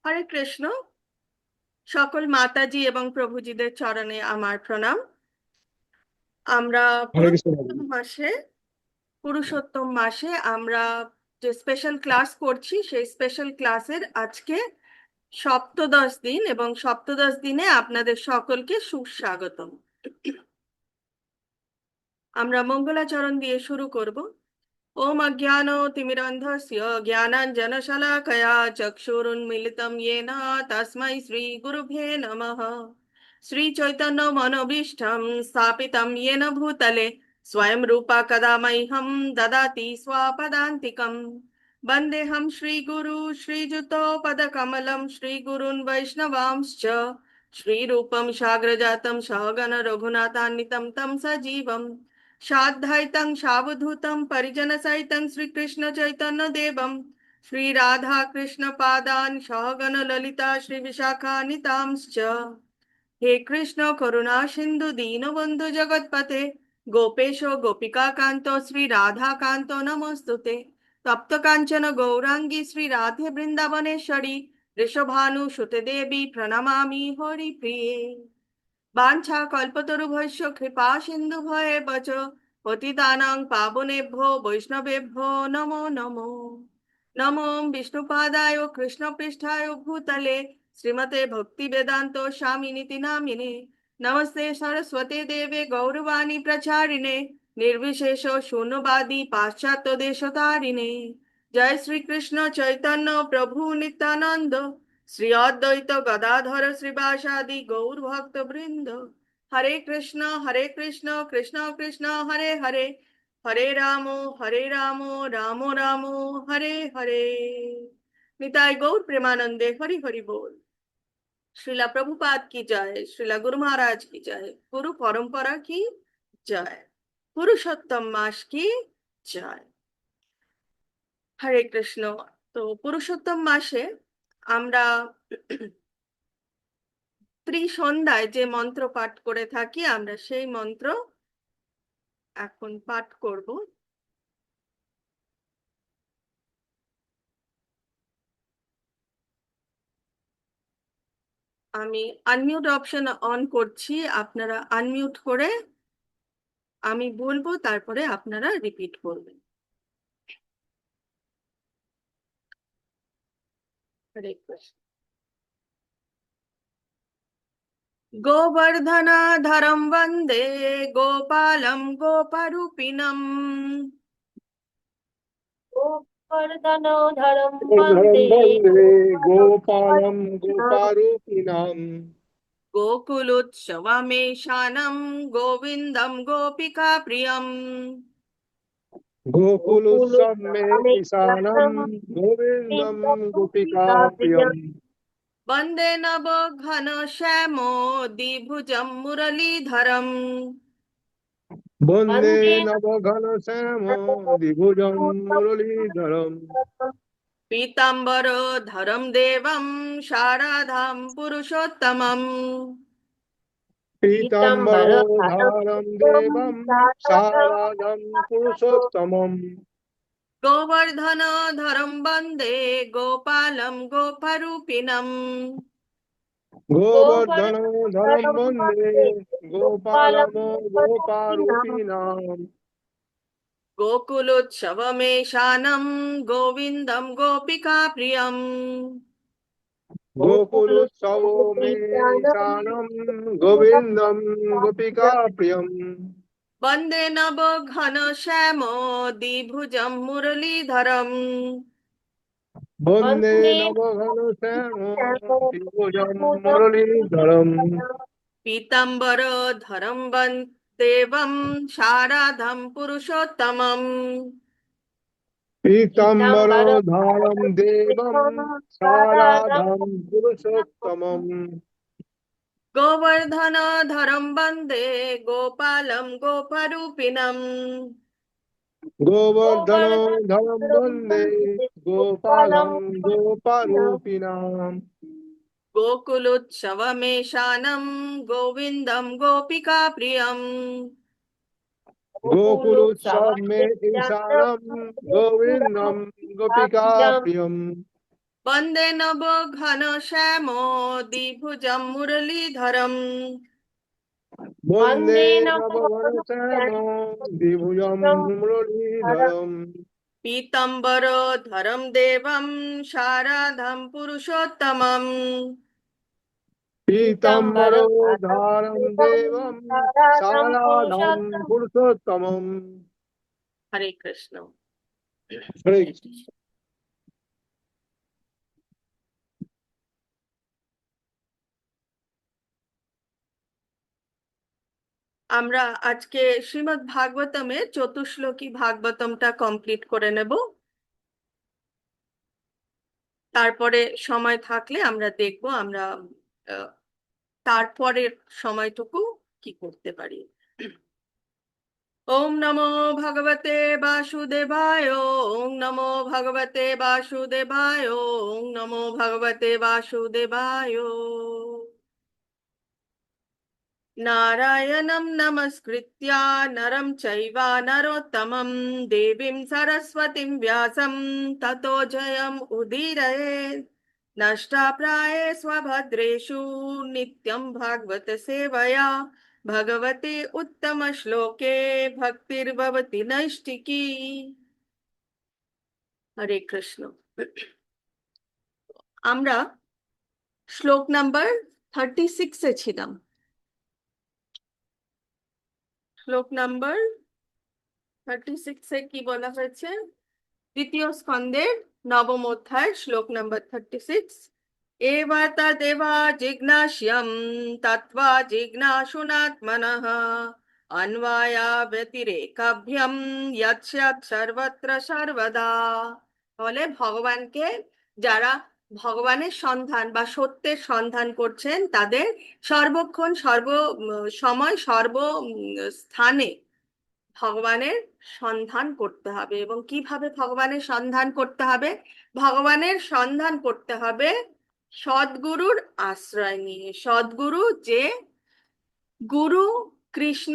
হরে কৃষ্ণ। সকল মাতাজি এবং প্রভুজিদের চরণে আমার প্রণাম। আমরা হরে কৃষ্ণ বাবু। পুরুষোত্তম মাসে আমরা যে স্পেশাল ক্লাস করছি সেই স্পেশাল ক্লাসের আজকে সপ্তদশ দিন, এবং সপ্তদশ দিনে আপনাদের সকলকে সুস্বাগতম। আমরা মঙ্গলাচরণ দিয়ে শুরু করব। ওম অজ্ঞানতিমিরন্ধস্য জ্ঞানাঞ্জনশলাকয়া চক্ষুरुन्मीलितं येन तस्मै श्रीगुरुभ्ये नमः। श्रीचैतन्यमनोभीष्टं स्थापितं येन भूतले स्वयं रूपा कदा मह्यं ददाति स्वपदान्तिकं। वन्देऽहं श्रीगुरु श्रीयुतपदकमलं श्रीगुरून् वैष्णवांश्च श्रीरूपं साग्रजातं सहगण रघुनाथान्वितं तं सजीवम् साद्वैतं सावधूतं परिजनसहितं श्रीकृष्ण चैतन्य देवं श्री राधा कृष्ण पादान् सहगण ललिता श्री विशाखान्वितांश्च। हे कृष्ण करुणा सिंधु दीनबंधु जगत्पते गोपेश गोपिका कांतो श्री राधा कांतो नमोस्तुते। तप्त कांचन गौरांगी श्री राधे वृंदावनेश्वरी ऋषभानुसुते देवी प्रणमामि हरिप्रिये। वाञ्छा कल्पतरुभ्यश्च कृपा सिन्धुभ्येव च पतितानां पावनेभ्यो वैष्णवेभ्यो नमो नमो। नमो विष्णुपादाय कृष्णपृष्ठाय भूतले श्रीमते भक्तिवेदान्त स्वामिनिति नामिने। नमस्ते सरस्वते देवे गौरवाणी प्रचारिणे निर्विशेष शून्यवादी पाश्चात्य देशतारिणे। जय श्री कृष्ण चैतन्य प्रभु नित्यानंद श्री अद्वैत गदाधर श्रीवासादि गौर भक्त वृंद। हरे कृष्ण कृष्ण कृष्ण हरे हरे हरे रामो रामो रामो हरे हरे। निताय गौर प्रेमानंदे हरि हरि बोल। श्रीला प्रभुपाद की जय, श्रीला गुरु महाराज की जय, गुरु परंपरा की जय, पुरुषोत्तम मास की जय। हरे कृष्ण। তো পুরুষোত্তম মাসে আমরা ত্রিসন্ধ্যায় যে মন্ত্র পাঠ করে থাকি, আমরা সেই মন্ত্র এখন পাঠ করব। আমি আনমিউট অপশন অন করছি, আপনারা আনমিউট করে আমি বলবো, তারপরে আপনারা রিপিট করবেন। হরে কৃষ্ণ। गोवर्धनधरं वन्दे गोपालं गोपरूपिणम्। गोवर्धनोधरं धरम वन्दे वन्दे गोपालं गोपालम् गोपारूपिणाम्। गोकुलोत्सवमेशानं गोविन्दं गोपिकाप्रियम्। गोकुलोत्सव में ईशानं गोकुलसमेतम् गोविन्दं गोविन्दगोपिकाप्रियम् गोपिकाप्रियम्। वन्दे नवघनश्यामो द्विभुजं मुरलीधरम्। वन्दे वन्दे नवघनश्यामो द्विभुजं मुरलीधरम्। पीताम्बरधरं देवं शारदां पुरुषोत्तमम्। पीताम्बरधरं पीताम्बरोधारं देवं सारदं शारदं पुरुषोत्तमम्। गोवर्धनधरं वन्दे गोपालं गोपरूपिणम्। गोवर्धनोधरं गोवर्धनोधरं वन्दे वन्दे गोपालमो गोपालगोपरूपिणम् गोपारूपिणाम्। गोकुलोत्सवमेशानं गोविन्दं गोपिकाप्रियम्। गोकुलोत्सवो में ईशानं गोविन्दं गोपिकाप्रियम्। वन्दे नवघनश्यामो द्विभुजं मुरलीधरम्। वन्दे वन्दे नवघनश्यामो द्विभुजं मुरलीधरम्। पीताम्बरधरं देवं शारदं पुरुषोत्तमम्। पीताम्बरोधारं देवं पीताम्बरधरं शारदं पुरुषोत्तमम्। गोवर्धनधरं वन्दे गोपालं गोपरूपिणम्। गोवर्धनोधरं वन्दे गोपालं गोपारूपिणाम्। गोकुलोत्सवमेशानं गोविन्दं गोपिकाप्रियम्। गोकुलोत्सव में ईशानं गोविन्दं गोपिकाप्रियम्। বন্দে নব ঘন শ্যাম দ্বিভুজম মুরলীধরম বন্দে বন্দে নব নবঘনশ্যাম দ্বিভুজম মুরলীধরম পীতম্বর ধরম দেবম শারদম পুরুষোত্তমম পীতাম্বর পীতাম্বর ধারম দেবম ধারম শারদম পুরুষোত্তম। পুরুষোত্তমম। হরে কৃষ্ণ। হরে কৃষ্ণ। আমরা আজকে শ্রীমদ্ ভাগবতমের চতুশ্লোকী ভাগবতমটা কমপ্লিট করে নেব। তারপরে সময় থাকলে আমরা দেখব আমরা আহ, তারপরের সময়টুকু কি করতে পারি। ওম নমো ভগবতে বাসুদেবায়, ওম নমো ভগবতে বাসুদেবায়, ওম নমো ভগবতে বাসুদেবায়। नारायणं नमस्कृत्य नरं चैव नरोत्तमं देवीं सरस्वतीं व्यासं ततो जयम् उदीरयेत्। नष्टाप्राये स्वभद्रेषु नित्यं भागवत सेवया भगवते उत्तमश्लोके भक्तिर्भवति नैष्टिकी। हरे कृष्ण। আমরা শ্লোক নাম্বার 36 ছিলাম। শ্লোক নাম্বার 36 কি বলা হয়েছে? দ্বিতীয় স্কন্দের নবম অধ্যায় শ্লোক নাম্বার 36। এবা তদেবা জিজ্ঞাস্যম তত্ত্বা জিজ্ঞাসুনাত্মনঃ অন্বয়া ব্যতিরেকাভ্যাম যৎস্যাৎ সর্বত্র সর্বদা। তাহলে ভগবানকে যারা ভগবানের সন্ধান বা সত্যের সন্ধান করছেন তাদের সর্বক্ষণ সময় স্থানে ভগবানের সন্ধান করতে হবে। এবং কিভাবে ভগবানের সন্ধান করতে হবে? ভগবানের সন্ধান করতে হবে সদ্গুরুর আশ্রয় নিয়ে। সদ্গুরু যে গুরু, কৃষ্ণ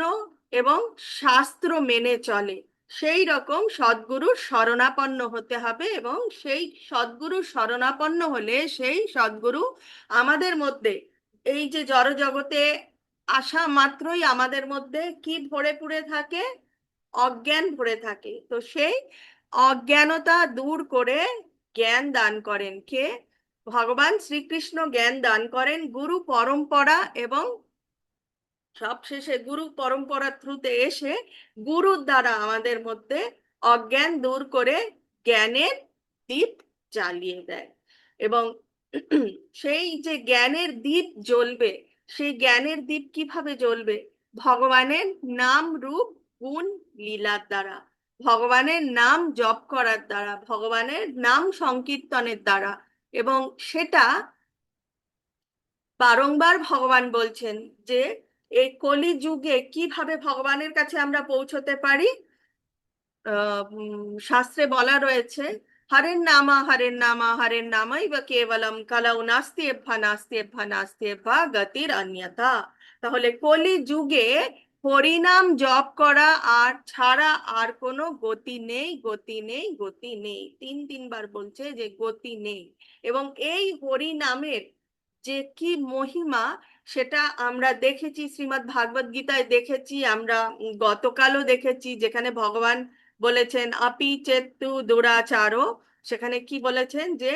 এবং শাস্ত্র মেনে চলে, সেই রকম সদ্গুরুর শরণাপন্ন হতে হবে। এবং সেই সদ্গুরুর শরণাপন্ন হলে সেই সদ্গুরু আমাদের মধ্যে এই যে জড় জগতে আসা মাত্রই আমাদের মধ্যে কি ভরে পুড়ে থাকে? অজ্ঞান ভরে থাকে। তো সেই অজ্ঞানতা দূর করে জ্ঞান দান করেন কে? ভগবান শ্রীকৃষ্ণ জ্ঞান দান করেন গুরু পরম্পরা, এবং সবশেষে গুরু পরম্পরার থ্রুতে এসে গুরুর দ্বারা আমাদের মধ্যে অজ্ঞান দূর করে জ্ঞানের দীপ জ্বালিয়ে দেয়। এবং সেই যে জ্ঞানের দীপ জ্বলবে, সেই জ্ঞানের দীপ কিভাবে জ্বলবে? ভগবানের নাম রূপ গুণ লীলার দ্বারা, ভগবানের নাম জপ করার দ্বারা, ভগবানের নাম সংকীর্তনের দ্বারা। এবং সেটা বারংবার ভগবান বলছেন যে এই কলি যুগে কিভাবে ভগবানের কাছে আমরা পৌঁছতে পারি। শাস্ত্রে বলা রয়েছে, হরের নামা হরের নামাই বা কেবলম কালাউ নাস্তি এভ্যা গতির অন্যথা। তাহলে কলি যুগে হরিনাম জপ করা আর ছাড়া আর কোনো গতি নেই, গতি নেই, গতি নেই। তিনবার বলছে যে গতি নেই। এবং এই হরি নামের যে কি মহিমা, সেটা আমরা দেখেছি শ্রীমদ্ ভাগবত গীতায়, দেখেছি আমরা গতকালও দেখেছি, যেখানে ভগবান বলেছেন আপি চেত্তু দুরাচারো। সেখানে কি বলেছেন? যে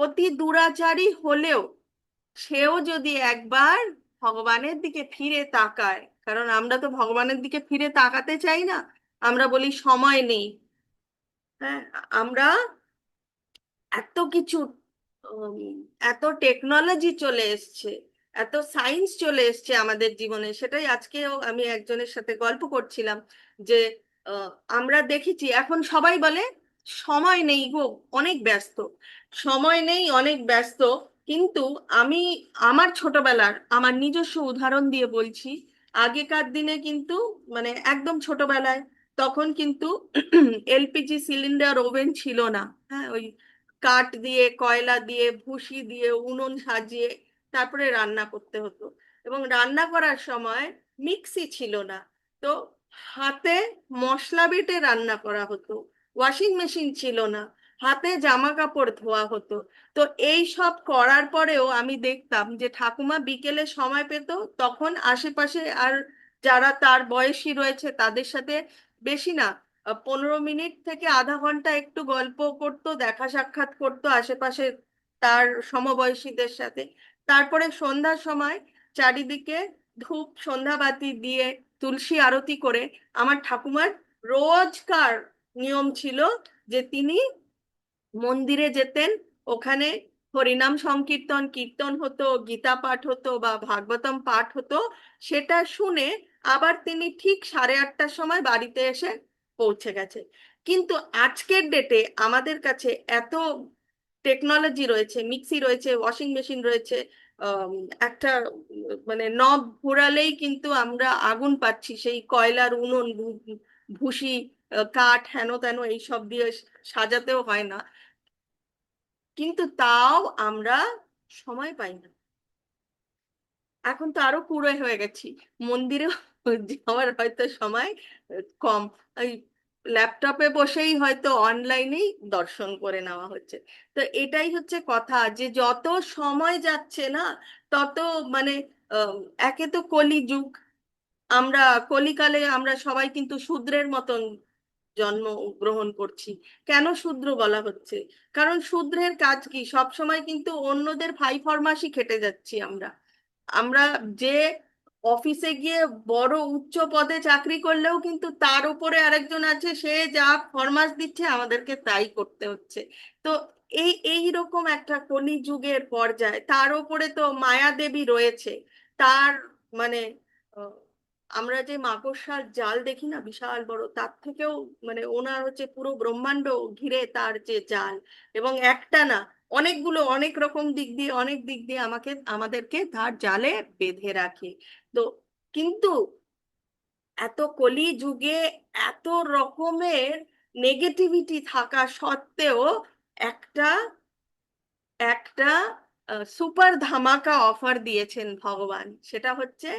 অতি দুরাচারী হলেও সেও যদি একবার ভগবানের দিকে ফিরে তাকায়, কারণ আমরা তো ভগবানের দিকে ফিরে তাকাতে চাই না, আমরা বলি সময় নেই। হ্যাঁ, আমরা এত কিছু উম, এত টেকনোলজি চলে এসছে, এত সায়েন্স চলে এসছে আমাদের জীবনে। সেটাই আজকেও আমি একজনের সাথে গল্প করছিলাম যে আহ, আমরা দেখেছি এখন সবাই বলে সময় নেই গো, অনেক ব্যস্ত। সময় নেই, অনেক ব্যস্ত। কিন্তু আমি আমার ছোটবেলার আমার নিজস্ব উদাহরণ দিয়ে বলছি। আগেকার দিনে কিন্তু মানে একদম ছোটবেলায়, তখন কিন্তু এলপিজি সিলিন্ডার, ওভেন ছিল না। হ্যাঁ, ওই কাঠ দিয়ে, কয়লা দিয়ে, ভুসি দিয়ে উনুন সাজিয়ে তারপরে রান্না করতে হতো। এবং রান্না করার সময় মিক্সি ছিল না, তো হাতে মশলা বেটে রান্না করা হতো। ওয়াশিং মেশিন ছিল না, হাতে জামা কাপড় ধোয়া হতো। তো এই সব করার পরেও আমি দেখতাম যে ঠাকুমা বিকেলে সময় পেত, তখন আশেপাশে আর যারা তার বয়সী রয়েছে তাদের সাথে বেশি না, 15 মিনিট থেকে আধা ঘন্টা একটু গল্প করতো, দেখা সাক্ষাৎ করতো আশেপাশে তার সমবয়সীদের সাথে। তারপরে সন্ধ্যার সময় চারিদিকে ধূপ সন্ধ্যাবাতি দিয়ে তুলসী আরতি করে আমার ঠাকুমার রোজকার নিয়ম ছিল যে তিনি মন্দিরে যেতেন, ওখানে হরিনাম সংকীর্তন কীর্তন হতো, গীতা পাঠ হতো বা ভাগবতম পাঠ হতো, সেটা শুনে আবার তিনি ঠিক 8:30টার সময় বাড়িতে এসে পৌঁছে গেছে। কিন্তু আজকের ডেটে আমাদের কাছে এত টেকনোলজি রয়েছে, মিক্সি রয়েছে, ওয়াশিং মেশিন রয়েছে, আম, একটা মানে নব ঘোরালেই কিন্তু আমরা আগুন পাচ্ছি, সেই কয়লার উনুন ভুসি কাঠ হেন তেন এইসব দিয়ে সাজাতেও হয় না, কিন্তু তাও আমরা সময় পাই না। এখন তো আরো কুড়ে হয়ে গেছি, মন্দিরে যাওয়ার হয়তো সময় কম, ওই ল্যাপটপে বসেই হয়তো অনলাইনেই দর্শন করে নেওয়া হচ্ছে। তো এটাই হচ্ছে কথা, যে যত সময় যাচ্ছে না তত মানে আহ, একে তো কলিযুগ, আমরা কলিকালে আমরা সবাই কিন্তু শূদ্রের মতন জন্ম গ্রহণ করছি। কেন শূদ্র বলা হচ্ছে? কারণ শূদ্রের কাজ কি, সব সময় কিন্তু অন্যদের ফাই ফরমাসি খেটে যাচ্ছি আমরা। আমরা যে অফিসে গিয়ে বড় উচ্চ পদে চাকরি করলেও কিন্তু তার উপরে আরেকজন আছে, সে যা ফরমাস দিচ্ছে আমাদেরকে তাই করতে হচ্ছে। তো এই রকম একটা কলিযুগের পর্যায়ে, তার উপরে তো মায়া দেবী রয়েছে, তার মানে আহ, আমরা যে মাকড়সার জাল দেখি না বিশাল বড়, তার থেকেও মানে ওনার হচ্ছে পুরো ব্রহ্মাণ্ড ঘিরে তার যে জাল, এবং একটা না, অনেকগুলো অনেক রকম দিক দিয়ে অনেক দিক দিয়ে আমাদেরকে তার জালে বেঁধে রাখে। তো কিন্তু এত কলি যুগে এত রকমের নেগেটিভিটি থাকা সত্ত্বেও একটা একটা সুপার ধামাকা অফার দিয়েছেন ভগবান, সেটা হচ্ছে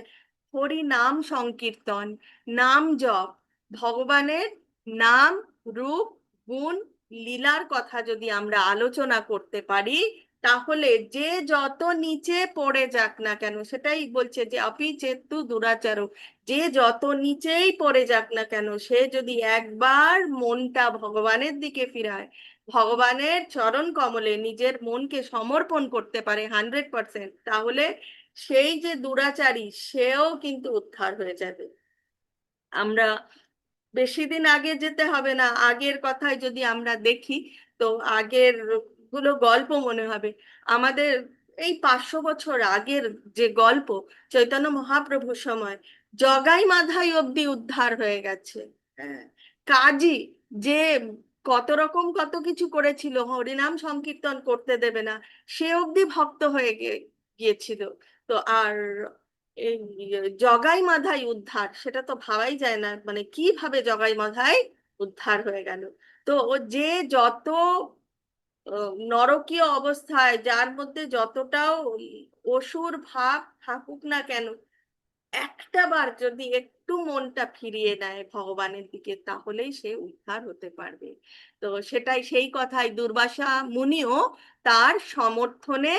হরি নাম সংকীর্তন, নাম জপ। ভগবানের নাম, রূপ, গুণ, লীলার কথা যদি আমরা আলোচনা করতে পারি, তাহলে যে যত নিচে পড়ে যাক না কেন, সেটাই বলছে যে অপি চেতু দুরাচার, যে যত নিচেই পড়ে যাক না কেন, সে যদি একবার মনটা ভগবানের দিকে ফিরায়, ভগবানের চরণ কমলে নিজের মনকে সমর্পণ করতে পারে 100%, তাহলে সেই যে দুরাচারী সেও কিন্তু উদ্ধার হয়ে যাবে। আমরা বেশি দিন আগে যেতে হবে না, আগের কথায় যদি আমরা দেখি, তো আগের গুলো গল্প মনে হবে আমাদের। এই 500 বছর আগের যে গল্প, চৈতন্য মহাপ্রভুর সময় জগাই মাধাই অব্দি উদ্ধার হয়ে গেছে। হ্যাঁ, কাজী যে কত রকম কত কিছু করেছিল, হরিনাম সংকীর্তন করতে দেবে না, সে অব্দি ভক্ত হয়ে গিয়েছিল। তো আর এই জগাই মাধাই উদ্ধার, সেটা তো ভাবাই যায় না, মানে কিভাবে জগাই মাধাই উদ্ধার হয়ে গেল। তো ও যে যত নরকীয় অবস্থায়, যার মধ্যে যতটাও অসুর ভাব থাকুক না কেন, একটা বার যদি একটু মনটা ফিরিয়ে নেয় ভগবানের দিকে, তাহলেই সে উদ্ধার হতে পারবে। তো সেটাই, সেই কথাই দুর্বাসা মুনিও তার সমর্থনে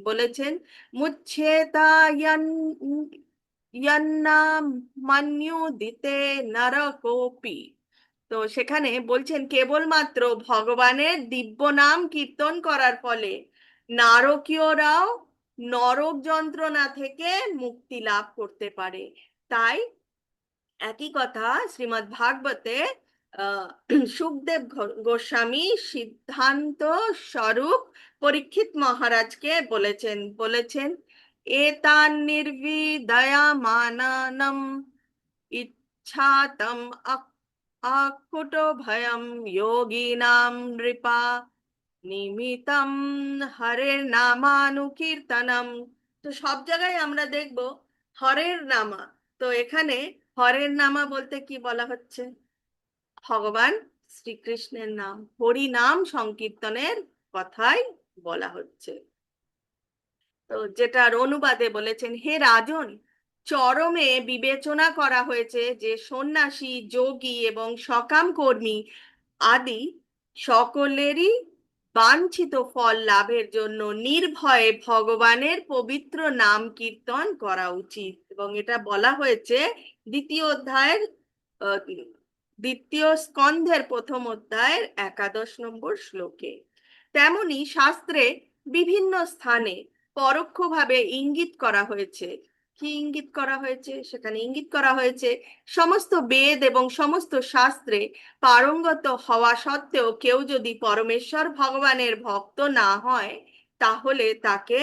বলেছেন মুচ্ছেতা ইয়ান্না মান্যু দিতে নরকোপি। তো সেখানে বলছেন কেবলমাত্র ভগবানের দিব্য নাম কীর্তন করার ফলে নারকীয়রাও নরক যন্ত্রণা থেকে মুক্তি লাভ করতে পারে। তাই একই কথা শ্রীমদ্ ভাগবতে আহ সুখদেব গোস্বামী সিদ্ধান্ত স্বরূপ পরীক্ষিত মহারাজকে বলেছেন এতান নির্বিদয়ামানানম ইচ্ছাতম আকুটো ভয়ম যোগিনাম নৃপা নিমিতম হরের নামানুকীর্তনম। তো সব জায়গায় আমরা দেখব হরের নামা। তো এখানে হরের নামা বলতে কি বলা হচ্ছে? ভগবান শ্রীকৃষ্ণের নাম, হরি নাম সংকীর্তনের কথাই বলা হচ্ছে। তো যেটার অনুবাদে বলেছেন, হে রাজন, চরমে বিবেচনা করা হয়েছে যে সন্ন্যাসী, যোগী এবং সকাম কর্মী আদি সকলেরই বাঞ্ছিত ফল লাভের জন্য নির্ভয়ে ভগবানের পবিত্র নাম কীর্তন করা উচিত। এবং এটা বলা হয়েছে দ্বিতীয় অধ্যায়ের আহ, দ্বিতীয় স্কন্ধের প্রথম অধ্যায়ের 11 নম্বর শ্লোকে। তেমনি শাস্ত্রে বিভিন্ন স্থানে পরোক্ষভাবে ইঙ্গিত করা হয়েছে। কি ইঙ্গিত করা হয়েছে? সেখানে ইঙ্গিত করা হয়েছে সমস্ত বেদ এবং সমস্ত শাস্ত্রে পারঙ্গত হওয়া সত্ত্বেও কেউ যদি পরমেশ্বর ভগবানের ভক্ত না হয় তাহলে তাকে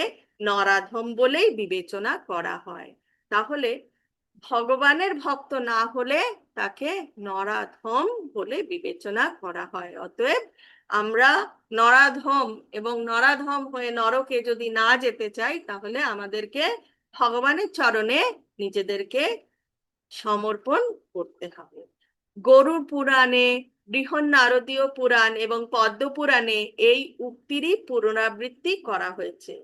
নরাধম বলেই বিবেচনা করা হয়। তাহলে ভগবানের ভক্ত না হলে তাকে নরাধম বলে বিবেচনা করা হয়। অতএব আমরা নরাধম এবং নরাধম হয়ে নরকে যদি না যেতে চাই তাহলে আমাদেরকে ভগবানের চরণে নিজেদেরকে সমর্পণ করতে হবে। গরুড় পুরাণে, বৃহন্নারদীয় পুরাণ এবং পদ্ম পুরাণে এই উক্তিরই পুনরাবৃত্তি করা হয়েছে।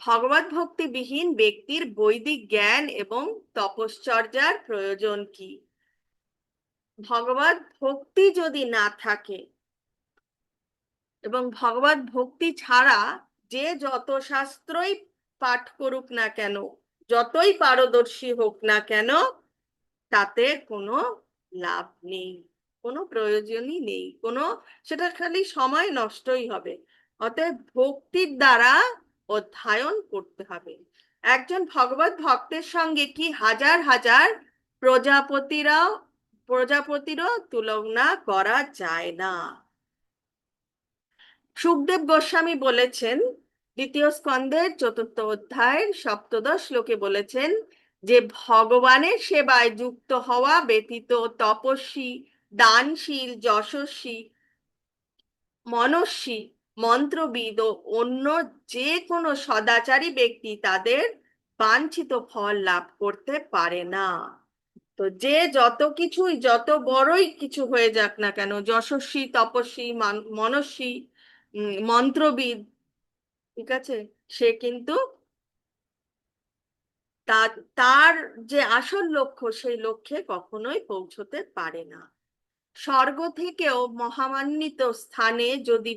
ভগবত ভক্তিবিহীন ব্যক্তির বৈদিক জ্ঞান এবং তপশ্চর্যার প্রয়োজন কি? ভগবত ভক্তি যদি না থাকে এবং ভগবত ভক্তি ছাড়া যে যত শাস্ত্রই পাঠ করুক না কেন, যতই পারদর্শী হোক না কেন, তাতে কোনো লাভ নেই, কোনো প্রয়োজনই নেই, সেটা খালি সময় নষ্টই হবে। অতএব ভক্তির দ্বারা অধ্যয়ন করতে হবে। একজন ভগবত ভক্তের সঙ্গে কি হাজার হাজার প্রজাপতিরও তুলনা করা যায় না। সুখদেব গোস্বামী বলেছেন, দ্বিতীয় স্কন্ধের 4th অধ্যায়ের 17 শ্লোকে বলেছেন যে ভগবানের সেবায় যুক্ত হওয়া ব্যতীত তপস্বী, দানশীল, যশস্বী, মনস্বী, মন্ত্রবিদ ও অন্য যে কোনো সদাচারী ব্যক্তি তাদের বাঞ্ছিত ফল লাভ করতে পারে না। তো যে যত বড়ই কিছু হয়ে যাক না কেন, যশস্বী, তপস্বী, মনস্বী, মন্ত্রবিদ, ঠিক আছে, সে কিন্তু তার যে আসল লক্ষ্য সেই লক্ষ্যে কখনোই পৌঁছতে পারে না। স্বর্গ থেকেও মহামান্বিত স্থানে যদি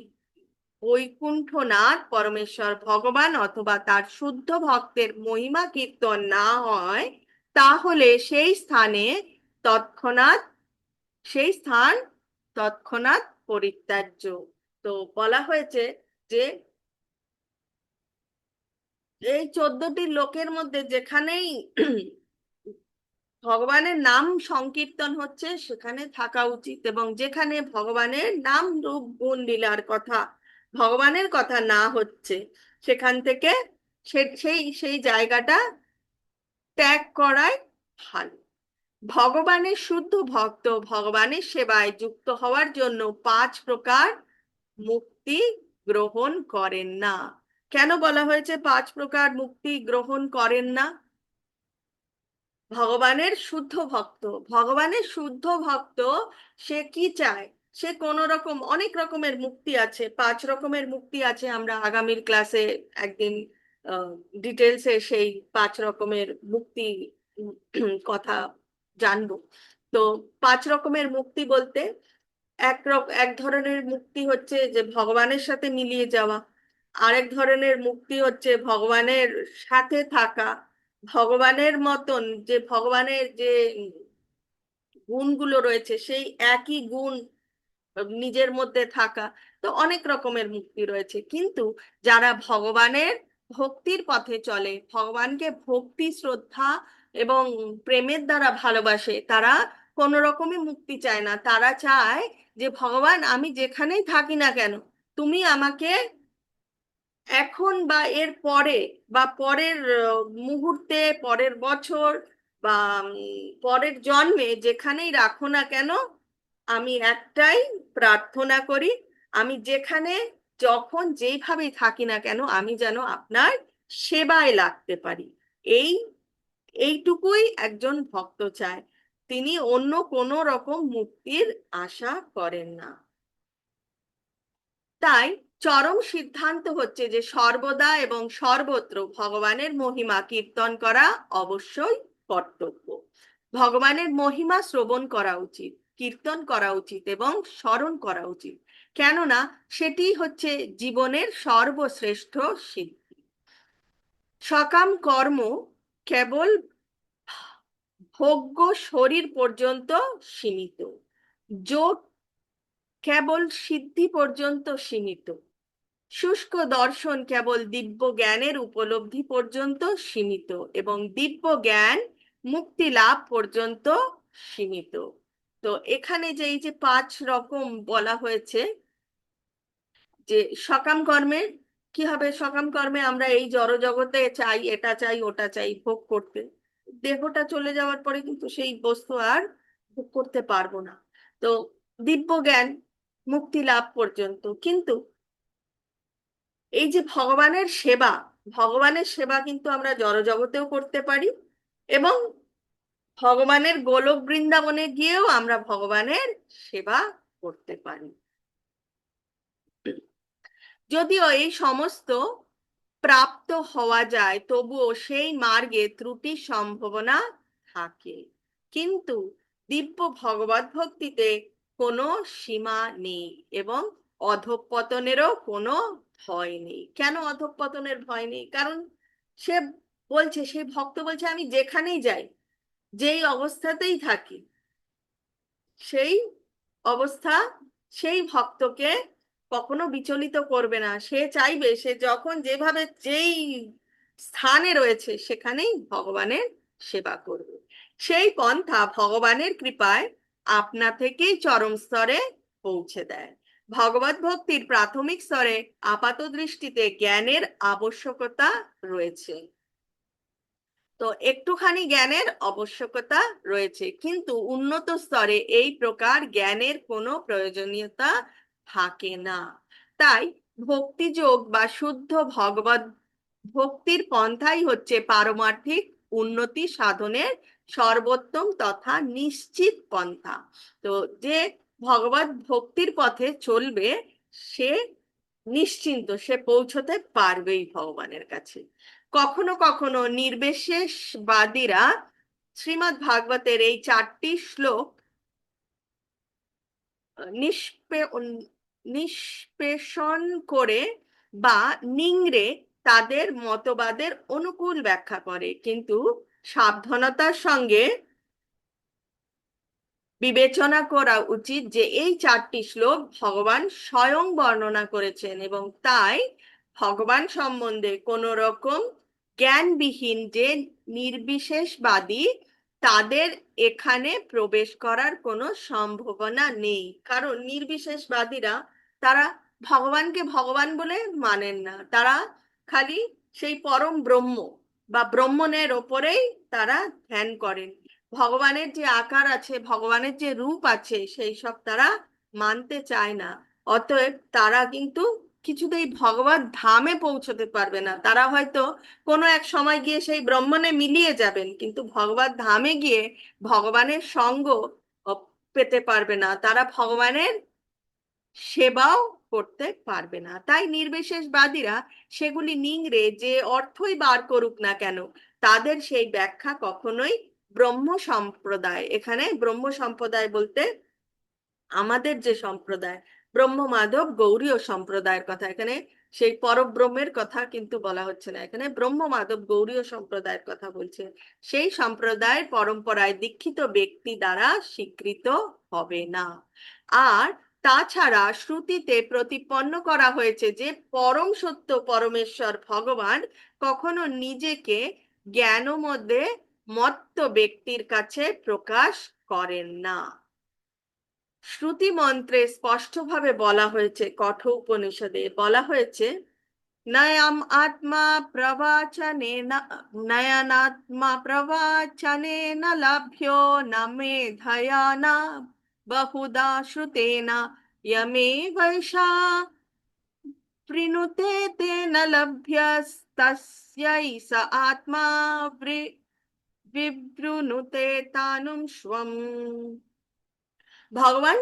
বৈকুণ্ঠনাথ পরমেশ্বর ভগবান অথবা তার শুদ্ধ ভক্তের মহিমা কীর্তন না হয় তাহলে সেই স্থান তৎক্ষণাৎ পরিত্যাজ্য। তো বলা হয়েছে যে এই 14টি লোকের মধ্যে যেখানেই ভগবানের নাম সংকীর্তন হচ্ছে সেখানে থাকা উচিত, এবং যেখানে ভগবানের নাম রূপ গুণ লীলার কথা, ভগবানের কথা না হচ্ছে সেখান থেকে সেই জায়গাটা ত্যাগ করাই ভালো। ভগবানের শুদ্ধ ভক্ত ভগবানের সেবায় যুক্ত হওয়ার জন্য 5 প্রকার মুক্তি গ্রহণ করেন না। কেন বলা হয়েছে 5 প্রকার মুক্তি গ্রহণ করেন না? ভগবানের শুদ্ধ ভক্ত সে কি চায়? সে অনেক রকমের মুক্তি আছে, 5 রকমের মুক্তি আছে। আমরা আগামীর ক্লাসে একদিন ডিটেলসে সেই 5 রকমের মুক্তি কথা জানবো। তো 5 রকমের মুক্তি বলতে এক ধরনের মুক্তি হচ্ছে যে ভগবানের সাথে মিলিয়ে যাওয়া, আরেক ধরনের মুক্তি হচ্ছে ভগবানের সাথে থাকা, ভগবানের মতন ভগবানের যে গুণগুলো রয়েছে সেই একই গুণ নিজের মধ্যে থাকা। তো অনেক রকমের মুক্তি রয়েছে, কিন্তু যারা ভগবানের ভক্তির পথে চলে, ভগবানকে ভক্তি, শ্রদ্ধা এবং প্রেমের দ্বারা ভালোবাসে, তারা কোনো রকমই মুক্তি চায় না। তারা চায় যে ভগবান আমি যেখানেই থাকি না কেন তুমি আমাকে এখন বা এর পরে বা পরের মুহূর্তে, পরের বছর বা পরের জন্মে যেখানেই রাখো না কেন, আমি একটাই প্রার্থনা করি, আমি যেখানে যখন যেইভাবেই থাকি না কেন আমি যেন আপনার সেবায় লাগতে পারি। এইটুকুই একজন ভক্ত চায়, তিনি অন্য কোনো রকম মুক্তির আশা করেন না। তাই চরম সিদ্ধান্ত হচ্ছে যে সর্বদা এবং সর্বত্র ভগবানের মহিমা কীর্তন করা অবশ্যই কর্তব্য। ভগবানের মহিমা শ্রবণ করা উচিত। কীর্তন করা উচিত এবং স্মরণ করা উচিত, কেননা সেটি হচ্ছে জীবনের সর্বশ্রেষ্ঠ সিদ্ধি। সকাম কর্ম কেবল ভোগ্য শরীর পর্যন্ত সীমিত, যোগ কেবল সিদ্ধি পর্যন্ত সীমিত, শুষ্ক দর্শন কেবল দিব্য জ্ঞানের উপলব্ধি পর্যন্ত সীমিত এবং দিব্য জ্ঞান মুক্তি লাভ পর্যন্ত সীমিত। তো এখানে যে এই যে 5 রকম বলা হয়েছে, যে সকাম কর্মে কি হবে, সকাম কর্মে আমরা এই জড় জগতে চাই, এটা চাই, ওটা চাই ভোগ করতে, দেহটা চলে যাওয়ার পরে কিন্তু সেই বস্তু আর ভোগ করতে পারবো না। তো দিব্য জ্ঞান মুক্তি লাভ পর্যন্ত। কিন্তু এই যে ভগবানের সেবা কিন্তু আমরা জড় জগতেও করতে পারি এবং ভগবানের গোলক বৃন্দাবনে গিয়েও আমরা ভগবানের সেবা করতে পারি। যদিও এই সমস্ত প্রাপ্ত হওয়া যায়, তবুও সেই মার্গে ত্রুটির সম্ভাবনা থাকে। কিন্তু দিব্য ভগবত ভক্তিতে কোনো সীমা নেই এবং অধঃপতনেরও কোনো ভয় নেই। কেন অধঃপতনের ভয় নেই? কারণ সে বলছে, সেই ভক্ত বলছে, আমি যেখানেই যাই, যেই অবস্থাতেই থাকি, সেই অবস্থা সেই ভক্তকে কখনো বিচলিত করবে না। সে চাইবে সে যখন যেভাবে যেই স্থানে রয়েছে সেখানেই ভগবানের সেবা করবে। সেই পন্থা ভগবানের কৃপায় আপনা থেকেই চরম স্তরে পৌঁছে দেয়। ভগবত ভক্তির প্রাথমিক স্তরে আপাত দৃষ্টিতে জ্ঞানের আবশ্যকতা রয়েছে, তো একটুখানি জ্ঞানের আবশ্যকতা রয়েছে, কিন্তু উন্নত স্তরে এই প্রকার জ্ঞানের কোনো প্রয়োজনীয়তা থাকে না। তাই ভক্তিযোগ বা শুদ্ধ ভগবত ভক্তির পন্থাই হচ্ছে পারমার্থিক উন্নতি সাধনের সর্বোত্তম তথা নিশ্চিত পন্থা। তো যে ভগবত ভক্তির পথে চলবে সে নিশ্চিন্ত, সে পৌঁছতে পারবেই ভগবানের কাছে। কখনো কখনো নির্বিশেষবাদীরা শ্রীমদ্ ভাগবতের এই 4টি শ্লোক নিষ্পেষণ করে বা নিংড়ে তাদের মতবাদের অনুকূল ব্যাখ্যা করে, কিন্তু সাবধানতার সঙ্গে বিবেচনা করা উচিত যে এই 4টি শ্লোক ভগবান স্বয়ং বর্ণনা করেছেন এবং তাই ভগবান সম্বন্ধে কোনো রকম জ্ঞানবিহীন যে নির্বিশেষবাদী তাদের এখানে প্রবেশ করার কোনো সম্ভাবনা নেই। কারণ নির্বিশেষবাদীরা তারা ভগবানকে ভগবান বলে মানেন না, তারা খালি সেই পরম ব্রহ্ম বা ব্রহ্মনের ওপরেই তারা ধ্যান করেন। ভগবানের যে আকার আছে, ভগবানের যে রূপ আছে, সেই সব তারা মানতে চায় না। অতএব তারা কিন্তু কিছুতেই ভগবত ধামে পৌঁছতে পারবে না। তারা হয়তো কোনো এক সময় গিয়ে সেই ব্রহ্মণে মিলিয়ে যাবেন, কিন্তু ভগবত ধামে গিয়ে ভগবানের সঙ্গ পেতে পারবে না, তারা ভগবানের সেবাও করতে পারবে না। তাই নির্বিশেষবাদীরা সেগুলি নিংড়ে যে অর্থই বার করুক না কেন, তাদের সেই ব্যাখ্যা কখনোই ব্রহ্ম সম্প্রদায়, এখানে ব্রহ্ম সম্প্রদায় বলতে আমাদের যে সম্প্রদায় ব্রহ্ম মাধব গৌড়ীয় সম্প্রদায়ের কথা, এখানে সেই পরব্রহ্মের কথা কিন্তু বলা হচ্ছে না, এখানে ব্রহ্ম মাধব গৌড়ীয় সম্প্রদায়ের কথা বলছে। সেই সম্প্রদায়ের পরম্পরায় দীক্ষিত ব্যক্তি দ্বারা স্বীকৃত হবে না। আর তাছাড়া শ্রুতিতে প্রতিপন্ন করা হয়েছে যে পরম সত্য পরমেশ্বর ভগবান কখনো নিজেকে জ্ঞান মধ্যে মত্ত ব্যক্তির কাছে প্রকাশ করেন না। শ্রুতি মন্ত্রে স্পষ্টভাবে বলা হয়েছে, কঠোর উপনিষদে বলা হয়েছে, নয়াম আত্মা প্রবাচনে নয়নাত্মা প্রবাচনে না লভ্যো না মেধয়া না বহুদা শ্রুতেনা यमे वैशा प्रीणुते तेन लभ्यस्तस्यै स आत्मा विवृणुते तानुं स्वम्। ভগবান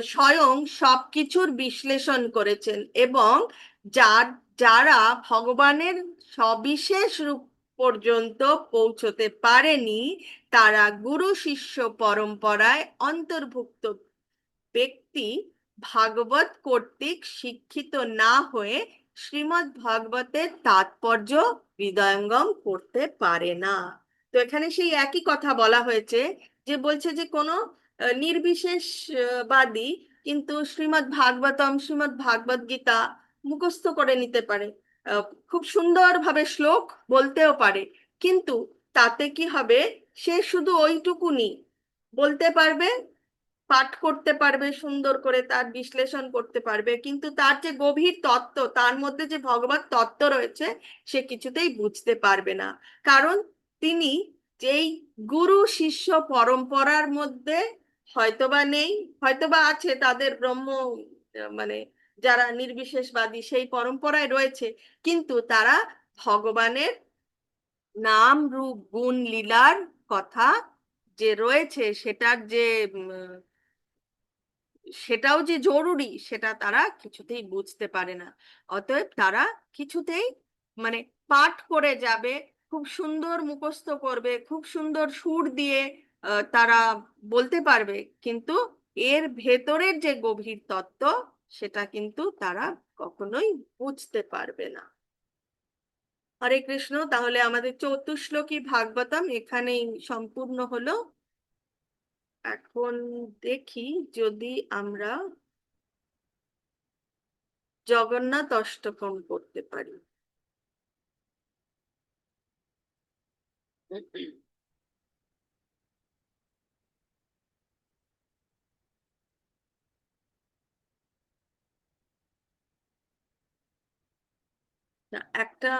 স্বয়ং সবকিছুর বিশ্লেষণ করেছেন এবং যারা ভগবানের সবিশেষ রূপ পর্যন্ত পৌঁছতে পারেনি, তারা গুরু শিষ্য পরম্পরায় অন্তর্ভুক্ত ব্যক্তি ভাগবত কর্তৃক শিক্ষিত না হয়ে শ্রীমদ্ ভাগবতের তাৎপর্য হৃদয়ঙ্গম করতে পারে না। তো এখানে সেই একই কথা বলা হয়েছে, যে বলছে যে কোনো নির্বিশেষবাদী কিন্তু শ্রীমদ্ ভাগবতম, শ্রীমদ্ ভাগবত গীতা মুখস্থ করে নিতে পারে, খুব সুন্দরভাবে শ্লোক বলতেও পারে, কিন্তু তাতে কি হবে, সে শুধু ওইটুকুনি বলতে পারবে, পাঠ করতে পারবে সুন্দর করে, তার বিশ্লেষণ করতে পারবে, কিন্তু তার যে গভীর তত্ত্ব, তার মধ্যে যে ভগবত তত্ত্ব রয়েছে, সে কিছুতেই বুঝতে পারবে না। কারণ তিনি যেই গুরু শিষ্য পরম্পরার মধ্যে হয়তোবা নেই, হয়তোবা আছে, তাদের ব্রহ্ম মানে যারা নির্বিশেষবাদী সেই পরম্পরায় রয়েছে, কিন্তু তারা ভগবানের নাম রূপ গুণ লীলার কথা যে রয়েছে, সেটার যে সেটাও যে জরুরি, সেটা তারা কিছুতেই বুঝতে পারে না। অতএব তারা কিছুতেই মানে পাঠ করে যাবে, খুব সুন্দর মুখস্থ করবে, খুব সুন্দর সুর দিয়ে তারা বলতে পারবে, কিন্তু এর ভেতরের যে গভীর তত্ত্ব, সেটা কিন্তু তারা কখনোই বুঝতে পারবে না। হরে কৃষ্ণ। তাহলে আমাদের চতুশ্লোকী ভাগবতম এখানেই সম্পূর্ণ হলো। এখন দেখি যদি আমরা জগন্নাথ অষ্টকম করতে পারি। না, একটা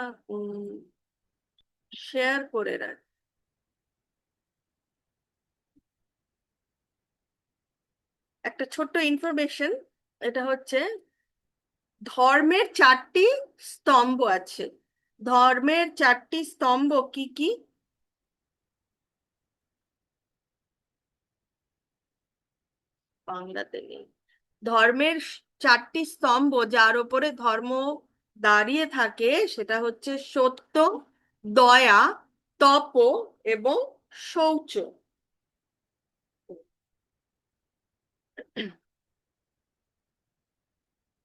শেয়ার করে রাখ, একটা ছোট্ট ইনফরমেশন। এটা হচ্ছে ধর্মের 4টি স্তম্ভ আছে। ধর্মের 4টি স্তম্ভ কি কি? বাংলাতে নেই। ধর্মের 4টি স্তম্ভ যার উপরে ধর্ম দাঁড়িয়ে থাকে, সেটা হচ্ছে সত্য, দয়া, তপ এবং শৌচ।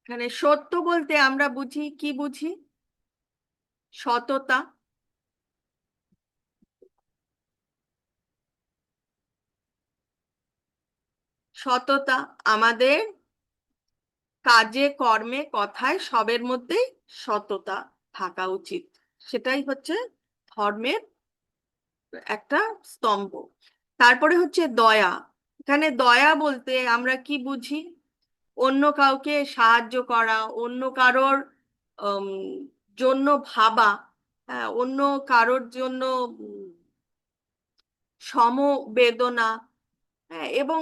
এখানে সত্য বলতে আমরা বুঝি, কি বুঝি? সততা, সততা আমাদের কাজে কর্মে কথায় সবের মধ্যেই সততা থাকা উচিত, সেটাই হচ্ছে ধর্মের একটা স্তম্ভ। তারপরে হচ্ছে দয়া। এখানে দয়া বলতে আমরা কি বুঝি? অন্য কাউকে সাহায্য করা, অন্য কারোর উম, জন্য ভাবা, হ্যাঁ, অন্য কারোর জন্য সমবেদনা, হ্যাঁ, এবং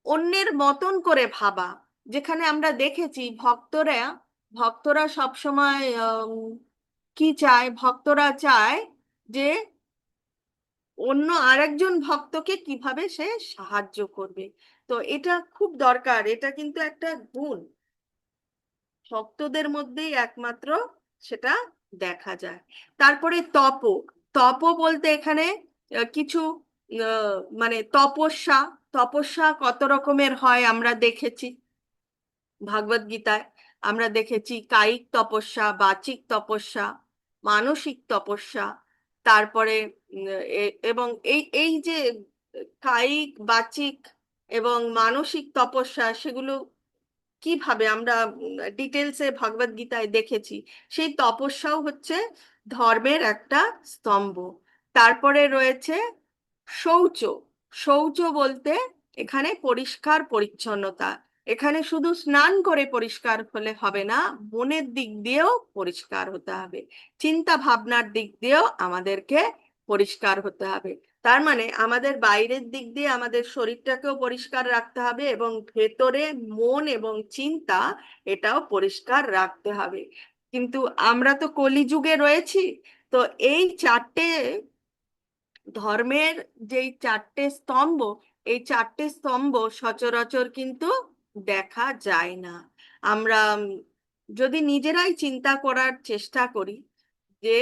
অন্যের মতন করে ভাবা। যেখানে আমরা দেখেছি ভক্তরা ভক্তরা সবসময় কি চায়, ভক্তরা চায় যে অন্য আরেকজন ভক্তকে কিভাবে সে সাহায্য করবে। তো এটা খুব দরকার, এটা কিন্তু একটা গুণ, ভক্তদের মধ্যেই একমাত্র সেটা দেখা যায়। তারপরে তপ। তপ বলতে এখানে কিছু মানে তপস্যা, তপস্যা কত রকমের হয় আমরা দেখেছি ভাগবত গীতায়। আমরা দেখেছি কায়িক তপস্যা, বাচিক তপস্যা, মানসিক তপস্যা। তারপরে এবং এই এই যে কায়িক, বাচিক এবং মানসিক তপস্যা, সেগুলো কিভাবে আমরা ডিটেলসে ভগবত গীতায় দেখেছি। সেই তপস্যাও হচ্ছে ধর্মের একটা স্তম্ভ। তারপরে রয়েছে শৌচ। শৌচ বলতে এখানে পরিষ্কার পরিচ্ছন্নতা। এখানে শুধু স্নান করে পরিষ্কার হলে হবে না, মনের দিক দিয়েও পরিষ্কার হতে হবে, চিন্তা ভাবনার দিক দিয়েও আমাদেরকে পরিষ্কার হতে হবে। তার মানে আমাদের বাইরের দিক দিয়ে আমাদের শরীরটাকেও পরিষ্কার রাখতে হবে, এবং ভেতরে মন এবং চিন্তা এটাও পরিষ্কার রাখতে হবে। কিন্তু আমরা তো কলিযুগে রয়েছি, তো এই 4টে ধর্মের যেই 4টে স্তম্ভ, এই 4টে স্তম্ভ সচরাচর কিন্তু দেখা যায় না। আমরা যদি নিজেরাই চিন্তা করার চেষ্টা করি যে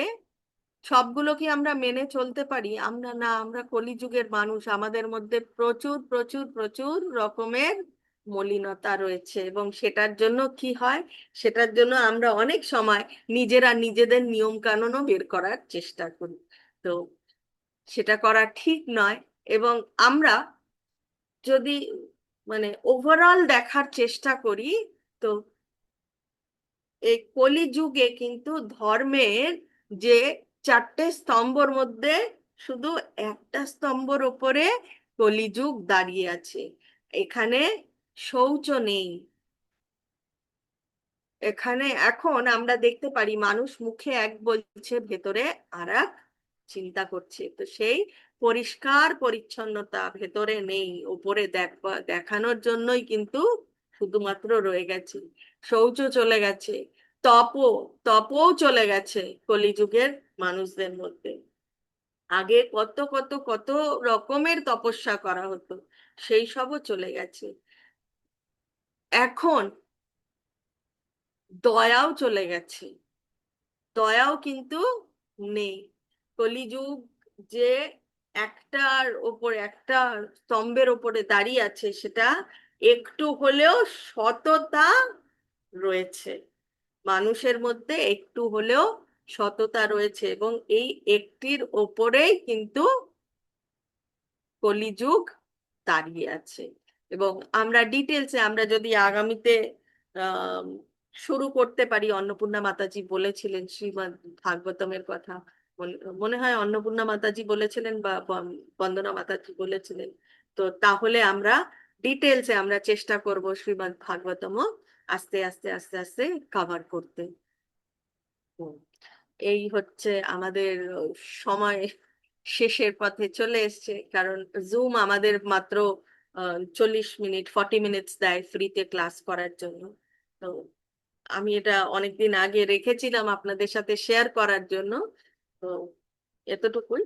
সবগুলো কি আমরা মেনে চলতে পারি? আমরা না, আমরা কলিযুগের মানুষ, আমাদের মধ্যে প্রচুর প্রচুর প্রচুর রকমের মলিনতা রয়েছে, এবং সেটার জন্য কি হয়, সেটার জন্য আমরা অনেক সময় নিজেরা নিজেদের নিয়ম কানুনও বের করার চেষ্টা করি। তো সেটা করা ঠিক নয়। এবং আমরা যদি মানে ওভারঅল দেখার চেষ্টা করি, তো এই কলিযুগে কিন্তু ধর্মের যে চারটে স্তম্ভর মধ্যে শুধু একটা স্তম্ভর ওপরে কলিযুগ দাঁড়িয়ে আছে। এখানে শৌচ নেই। এখানে এখন আমরা দেখতে পারি মানুষ মুখে এক বলছে, ভেতরে আর এক চিন্তা করছে। তো সেই পরিষ্কার পরিচ্ছন্নতা ভেতরে নেই, উপরে দেখানোর জন্যই কিন্তু শুধুমাত্র রয়ে গেছে। শৌচ চলে গেছে, তপও তপও চলে গেছে কলিযুগের মানুষদের মধ্যে। আগে কত কত কত রকমের তপস্যা করা হতো, সেই সবও চলে গেছে। এখন দয়াও চলে গেছে, দয়াও কিন্তু নেই। কলিযুগ যে একটার ওপরে একটা স্তম্ভের ওপরে দাঁড়িয়ে আছে, সেটা একটু হলেও সততা রয়েছে মানুষের মধ্যে, একটু হলেও সততা রয়েছে, এবং এই একটির ওপরেই কিন্তু কলিযুগ দাঁড়িয়ে আছে। এবং আমরা ডিটেলসে, আমরা যদি আগামীতে আহ শুরু করতে পারি, অন্নপূর্ণা মাতাজি বলেছিলেন শ্রীমদ্ ভাগবতমের কথা, মনে হয় অন্নপূর্ণা মাতাজি বলেছিলেন বা বন্দনা মাতাজি বলেছিলেন। তো তাহলে আমরা ডিটেলসে আমরা চেষ্টা করব শ্রীমদ্ ভাগবতমও আস্তে আস্তে আস্তে আস্তে কভার করতে। হুম। এই হচ্ছে আমাদের সময় শেষের পথে চলে এসেছে, কারণ জুম আমাদের মাত্র 40 মিনিট 40 মিনিটস দেয় ফ্রিতে ক্লাস করার জন্য। তো আমি এটা অনেকদিন আগে রেখেছিলাম আপনাদের সাথে শেয়ার করার জন্য। তো এতটুকুই।